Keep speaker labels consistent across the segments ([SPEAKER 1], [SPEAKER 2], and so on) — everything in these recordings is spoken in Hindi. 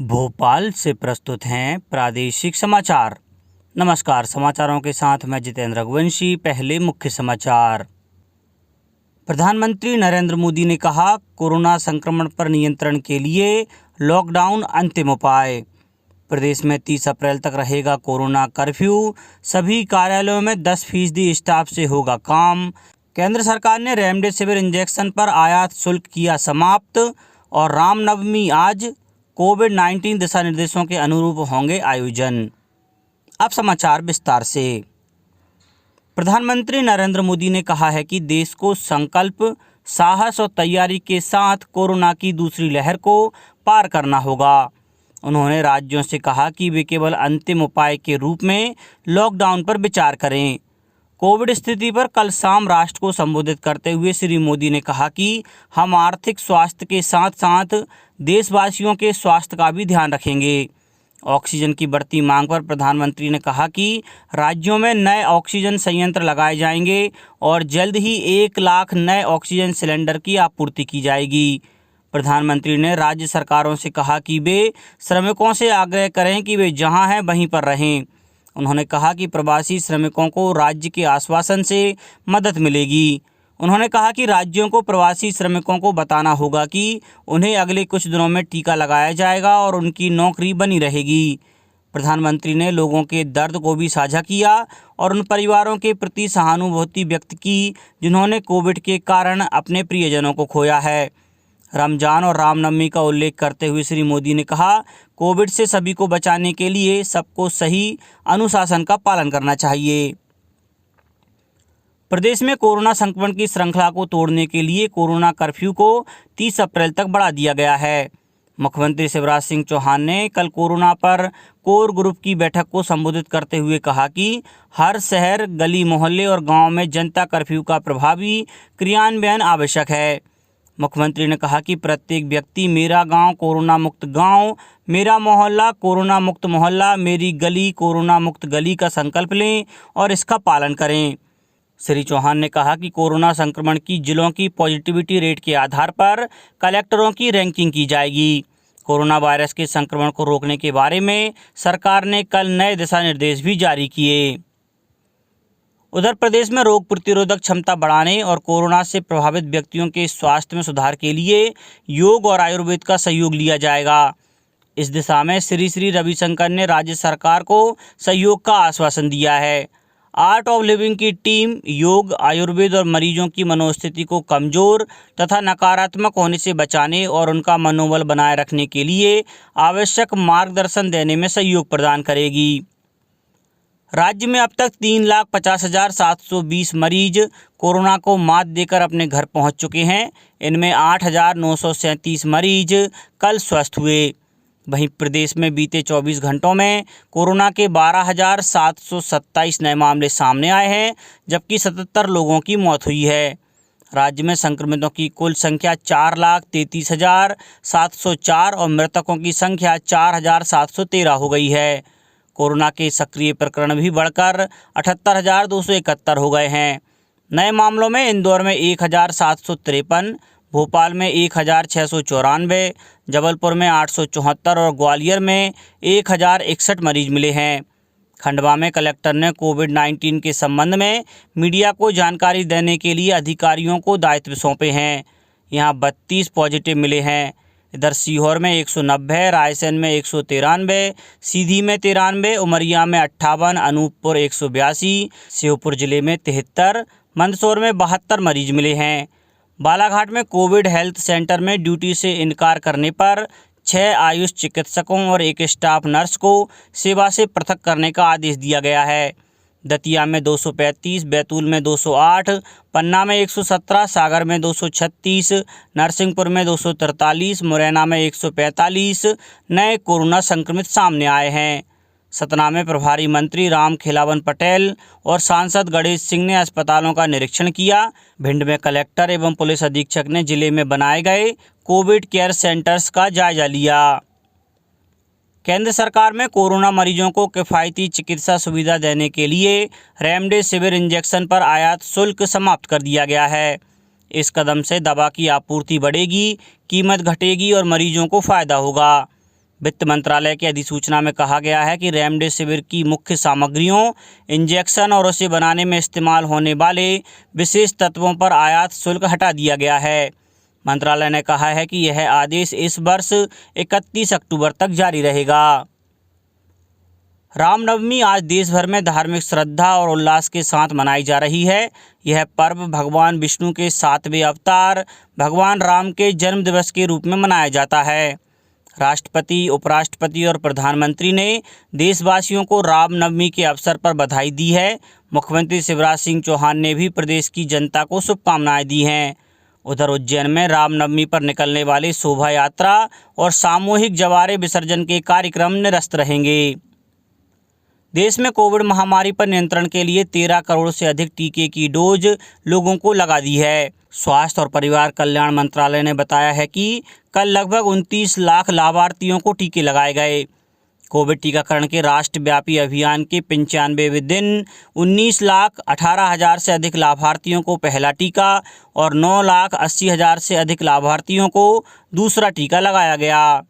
[SPEAKER 1] भोपाल से प्रस्तुत हैं प्रादेशिक समाचार। नमस्कार, समाचारों के साथ मैं जितेंद्र रघुवंशी। पहले मुख्य समाचार। प्रधानमंत्री नरेंद्र मोदी ने कहा, कोरोना संक्रमण पर नियंत्रण के लिए लॉकडाउन अंतिम उपाय। प्रदेश में 30 अप्रैल तक रहेगा कोरोना कर्फ्यू। सभी कार्यालयों में 10% स्टाफ से होगा काम। केंद्र सरकार ने रेमडेसिविर इंजेक्शन पर आयात शुल्क किया समाप्त। और रामनवमी आज, कोविड-19 दिशा निर्देशों के अनुरूप होंगे आयोजन। अब समाचार विस्तार से। प्रधानमंत्री नरेंद्र मोदी ने कहा है कि देश को संकल्प, साहस और तैयारी के साथ कोरोना की दूसरी लहर को पार करना होगा। उन्होंने राज्यों से कहा कि वे केवल अंतिम उपाय के रूप में लॉकडाउन पर विचार करें। कोविड स्थिति पर कल शाम राष्ट्र को संबोधित करते हुए श्री मोदी ने कहा कि हम आर्थिक स्वास्थ्य के साथ साथ देशवासियों के स्वास्थ्य का भी ध्यान रखेंगे। ऑक्सीजन की बढ़ती मांग पर प्रधानमंत्री ने कहा कि राज्यों में नए ऑक्सीजन संयंत्र लगाए जाएंगे और जल्द ही 1 लाख नए ऑक्सीजन सिलेंडर की आपूर्ति की जाएगी। प्रधानमंत्री ने राज्य सरकारों से कहा कि वे श्रमिकों से आग्रह करें कि वे जहां हैं वहीं पर रहें। उन्होंने कहा कि प्रवासी श्रमिकों को राज्य के आश्वासन से मदद मिलेगी। उन्होंने कहा कि राज्यों को प्रवासी श्रमिकों को बताना होगा कि उन्हें अगले कुछ दिनों में टीका लगाया जाएगा और उनकी नौकरी बनी रहेगी। प्रधानमंत्री ने लोगों के दर्द को भी साझा किया और उन परिवारों के प्रति सहानुभूति व्यक्त की जिन्होंने कोविड के कारण अपने प्रियजनों को खोया है। रमजान और रामनवमी का उल्लेख करते हुए श्री मोदी ने कहा, कोविड से सभी को बचाने के लिए सबको सही अनुशासन का पालन करना चाहिए। प्रदेश में कोरोना संक्रमण की श्रृंखला को तोड़ने के लिए कोरोना कर्फ्यू को 30 अप्रैल तक बढ़ा दिया गया है। मुख्यमंत्री शिवराज सिंह चौहान ने कल कोरोना पर कोर ग्रुप की बैठक को संबोधित करते हुए कहा कि हर शहर, गली मोहल्ले और गांव में जनता कर्फ्यू का प्रभावी क्रियान्वयन आवश्यक है। मुख्यमंत्री ने कहा कि प्रत्येक व्यक्ति मेरा गांव कोरोना मुक्त गांव, मेरा मोहल्ला कोरोना मुक्त मोहल्ला, मेरी गली कोरोना मुक्त गली का संकल्प लें और इसका पालन करें। श्री चौहान ने कहा कि कोरोना संक्रमण की जिलों की पॉजिटिविटी रेट के आधार पर कलेक्टरों की रैंकिंग की जाएगी। कोरोना वायरस के संक्रमण को रोकने के बारे में सरकार ने कल नए दिशा निर्देश भी जारी किए। उधर प्रदेश में रोग प्रतिरोधक क्षमता बढ़ाने और कोरोना से प्रभावित व्यक्तियों के स्वास्थ्य में सुधार के लिए योग और आयुर्वेद का सहयोग लिया जाएगा। इस दिशा में श्री रविशंकर ने राज्य सरकार को सहयोग का आश्वासन दिया है। आर्ट ऑफ लिविंग की टीम योग, आयुर्वेद और मरीजों की मनोस्थिति को कमजोर तथा नकारात्मक होने से बचाने और उनका मनोबल बनाए रखने के लिए आवश्यक मार्गदर्शन देने में सहयोग प्रदान करेगी। राज्य में अब तक 3,50,720 मरीज कोरोना को मात देकर अपने घर पहुंच चुके हैं। इनमें 8,937 मरीज कल स्वस्थ हुए। वहीं प्रदेश में बीते 24 घंटों में कोरोना के 12,727 नए मामले सामने आए हैं, जबकि 77 लोगों की मौत हुई है। राज्य में संक्रमितों की कुल संख्या 4,33,704 और मृतकों की संख्या 4,713 हो गई है। कोरोना के सक्रिय प्रकरण भी बढ़कर 78,271 हो गए हैं। नए मामलों में इंदौर में 1,753, भोपाल में 1,694, जबलपुर में 874 और ग्वालियर में 1,061 मरीज मिले हैं। खंडवा में कलेक्टर ने कोविड-19 के संबंध में मीडिया को जानकारी देने के लिए अधिकारियों को दायित्व सौंपे हैं। यहां 32 पॉजिटिव मिले हैं। इधर सीहोर में 190, रायसेन में 193, सीधी में 93, उमरिया में 58, अनूपपुर 182, श्योपुर जिले में 73, मंदसौर में 72 मरीज मिले हैं। बालाघाट में कोविड हेल्थ सेंटर में ड्यूटी से इनकार करने पर 6 आयुष चिकित्सकों और 1 स्टाफ नर्स को सेवा से पृथक करने का आदेश दिया गया है। दतिया में 235, बैतूल में 208, पन्ना में 117, सागर में 236, नरसिंहपुर में 243, मुरैना में 145 नए कोरोना संक्रमित सामने आए हैं। सतना में प्रभारी मंत्री राम खिलावन पटेल और सांसद गणेश सिंह ने अस्पतालों का निरीक्षण किया। भिंड में कलेक्टर एवं पुलिस अधीक्षक ने जिले में बनाए गए कोविड केयर सेंटर्स का जायजा लिया। केंद्र सरकार में कोरोना मरीजों को किफ़ायती चिकित्सा सुविधा देने के लिए रेमडेसिविर इंजेक्शन पर आयात शुल्क समाप्त कर दिया गया है। इस कदम से दवा की आपूर्ति बढ़ेगी, कीमत घटेगी और मरीजों को फ़ायदा होगा। वित्त मंत्रालय की अधिसूचना में कहा गया है कि रेमडेसिविर की मुख्य सामग्रियों, इंजेक्शन और उसे बनाने में इस्तेमाल होने वाले विशेष तत्वों पर आयात शुल्क हटा दिया गया है। मंत्रालय ने कहा है कि यह आदेश इस वर्ष 31 अक्टूबर तक जारी रहेगा। रामनवमी आज देश भर में धार्मिक श्रद्धा और उल्लास के साथ मनाई जा रही है। यह पर्व भगवान विष्णु के 7वें अवतार भगवान राम के जन्म दिवस के रूप में मनाया जाता है। राष्ट्रपति, उपराष्ट्रपति और प्रधानमंत्री ने देशवासियों को रामनवमी के अवसर पर बधाई दी है। मुख्यमंत्री शिवराज सिंह चौहान ने भी प्रदेश की जनता को शुभकामनाएं दी हैं। उधर उज्जैन में रामनवमी पर निकलने वाली शोभा यात्रा और सामूहिक जवारे विसर्जन के कार्यक्रम निरस्त रहेंगे। देश में कोविड महामारी पर नियंत्रण के लिए 13 करोड़ से अधिक टीके की डोज लोगों को लगा दी है। स्वास्थ्य और परिवार कल्याण मंत्रालय ने बताया है कि कल लगभग 29 लाख लाभार्थियों को टीके लगाए गए। कोविड टीकाकरण के राष्ट्रव्यापी अभियान के 95वें दिन 19,18,000 से अधिक लाभार्थियों को पहला टीका और 9,80,000 से अधिक लाभार्थियों को दूसरा टीका लगाया गया।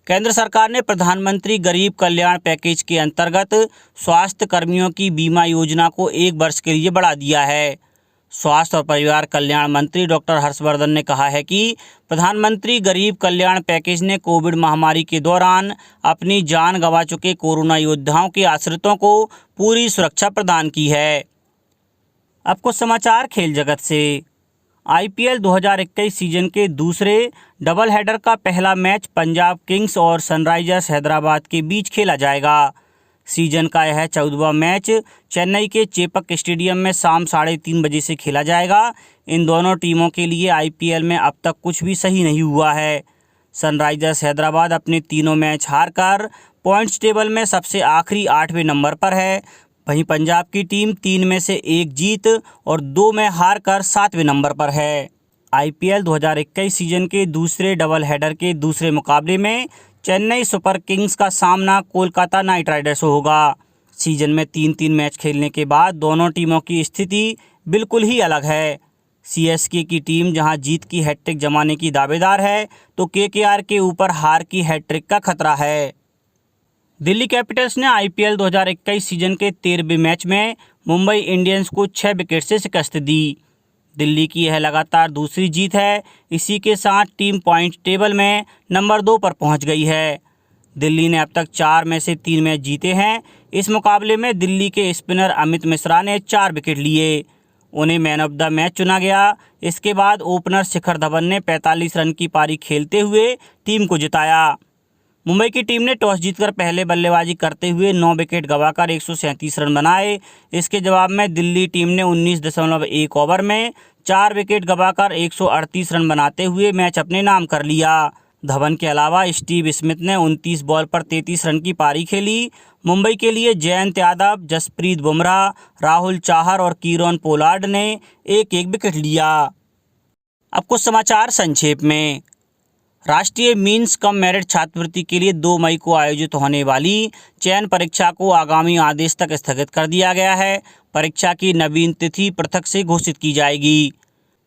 [SPEAKER 1] केंद्र सरकार ने प्रधानमंत्री गरीब कल्याण पैकेज के अंतर्गत स्वास्थ्य कर्मियों की बीमा योजना को 1 वर्ष के लिए बढ़ा दिया है। स्वास्थ्य और परिवार कल्याण मंत्री डॉक्टर हर्षवर्धन ने कहा है कि प्रधानमंत्री गरीब कल्याण पैकेज ने कोविड महामारी के दौरान अपनी जान गंवा चुके कोरोना योद्धाओं के आश्रितों को पूरी सुरक्षा प्रदान की है। अब कुछ समाचार खेल जगत से। IPL 2021 सीजन के दूसरे डबल हेडर का पहला मैच पंजाब किंग्स और सनराइजर्स हैदराबाद के बीच खेला जाएगा। सीजन का यह 14वां मैच चेन्नई के चेपक स्टेडियम में शाम 3:30 बजे से खेला जाएगा। इन दोनों टीमों के लिए IPL में अब तक कुछ भी सही नहीं हुआ है। सनराइजर्स हैदराबाद अपने तीनों मैच हारकर पॉइंट्स टेबल में सबसे आखिरी 8वें नंबर पर है। वहीं पंजाब की टीम 3 में से 1 जीत और 2 में हार कर 7वें नंबर पर है। IPL 2021 सीजन के दूसरे डबल हेडर के दूसरे मुकाबले में चेन्नई सुपर किंग्स का सामना कोलकाता नाइट राइडर्स से होगा। सीजन में 3-3 मैच खेलने के बाद दोनों टीमों की स्थिति बिल्कुल ही अलग है। CSK की टीम जहां जीत की हैट्रिक जमाने की दावेदार है, तो KKR के ऊपर हार की हैट्रिक का खतरा है। दिल्ली कैपिटल्स ने IPL 2021 सीजन के 13वें मैच में मुंबई इंडियंस को 6 विकेट से शिकस्त दी। दिल्ली की यह लगातार दूसरी जीत है। इसी के साथ टीम पॉइंट टेबल में नंबर 2 पर पहुंच गई है। दिल्ली ने अब तक 4 में से 3 मैच जीते हैं। इस मुकाबले में दिल्ली के स्पिनर अमित मिश्रा ने 4 विकेट लिए। उन्हें मैन ऑफ द मैच चुना गया। इसके बाद ओपनर शिखर धवन ने 45 रन की पारी खेलते हुए टीम को जिताया। मुंबई की टीम ने टॉस जीतकर पहले बल्लेबाजी करते हुए 9 विकेट गंवाकर 137 रन बनाए। इसके जवाब में दिल्ली टीम ने 19.1 ओवर में 4 विकेट गंवाकर 138 रन बनाते हुए मैच अपने नाम कर लिया। धवन के अलावा स्टीव स्मिथ ने 29 बॉल पर 33 रन की पारी खेली। मुंबई के लिए जयंत यादव, जसप्रीत बुमराह, राहुल चाहर और कीरोन पोलार्ड ने 1-1 विकेट लिया। अब कुछ समाचार संक्षेप में। राष्ट्रीय मीन्स कम मेरिट छात्रवृत्ति के लिए 2 मई को आयोजित होने वाली चयन परीक्षा को आगामी आदेश तक स्थगित कर दिया गया है। परीक्षा की नवीन तिथि पृथक से घोषित की जाएगी।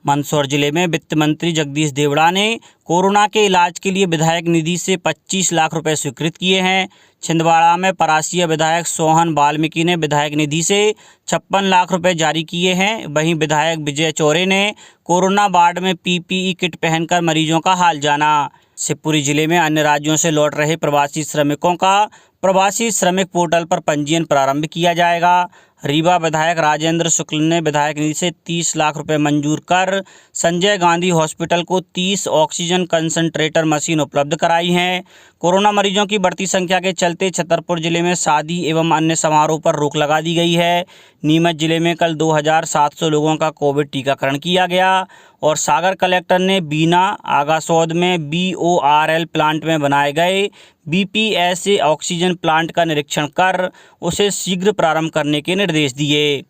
[SPEAKER 1] मंदसौर जिले में वित्त मंत्री जगदीश देवड़ा ने कोरोना के इलाज के लिए विधायक निधि से 25 लाख रुपए स्वीकृत किए हैं। छिंदवाड़ा में परासिया विधायक सोहन वाल्मीकि ने विधायक निधि से 56 लाख रुपए जारी किए हैं। वहीं विधायक विजय चौरे ने कोरोना वार्ड में PPE किट पहनकर मरीजों का हाल जाना। शिवपुरी जिले में अन्य राज्यों से लौट रहे प्रवासी श्रमिकों का प्रवासी श्रमिक पोर्टल पर पंजीयन प्रारंभ किया जाएगा। रीवा विधायक राजेंद्र शुक्ल ने विधायक निधि से 30 लाख रुपए मंजूर कर संजय गांधी हॉस्पिटल को 30 ऑक्सीजन कंसंट्रेटर मशीन उपलब्ध कराई हैं। कोरोना मरीजों की बढ़ती संख्या के चलते छतरपुर जिले में शादी एवं अन्य समारोह पर रोक लगा दी गई है। नीमच जिले में कल 2700 लोगों का कोविड टीकाकरण किया गया। और सागर कलेक्टर ने बीना आगासौद में BORL प्लांट में बनाए गए BPSA ऑक्सीजन प्लांट का निरीक्षण कर उसे शीघ्र प्रारंभ करने के निर्देश दिए।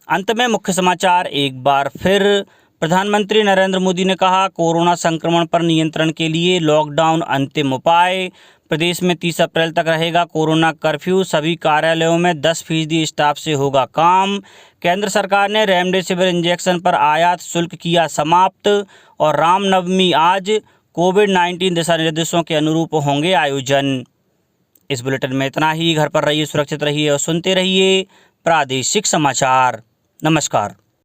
[SPEAKER 1] अंत में मुख्य समाचार एक बार फिर। प्रधानमंत्री नरेंद्र मोदी ने कहा, कोरोना संक्रमण पर नियंत्रण के लिए लॉकडाउन अंतिम उपाय। प्रदेश में 30 अप्रैल तक रहेगा कोरोना कर्फ्यू। सभी कार्यालयों में 10% स्टाफ से होगा काम। केंद्र सरकार ने रेमडेसिविर इंजेक्शन पर आयात शुल्क किया समाप्त। और रामनवमी आज, कोविड-19 दिशा निर्देशों के अनुरूप होंगे आयोजन। इस बुलेटिन में इतना ही। घर पर रहिए, सुरक्षित रहिए और सुनते रहिए प्रादेशिक समाचार। नमस्कार।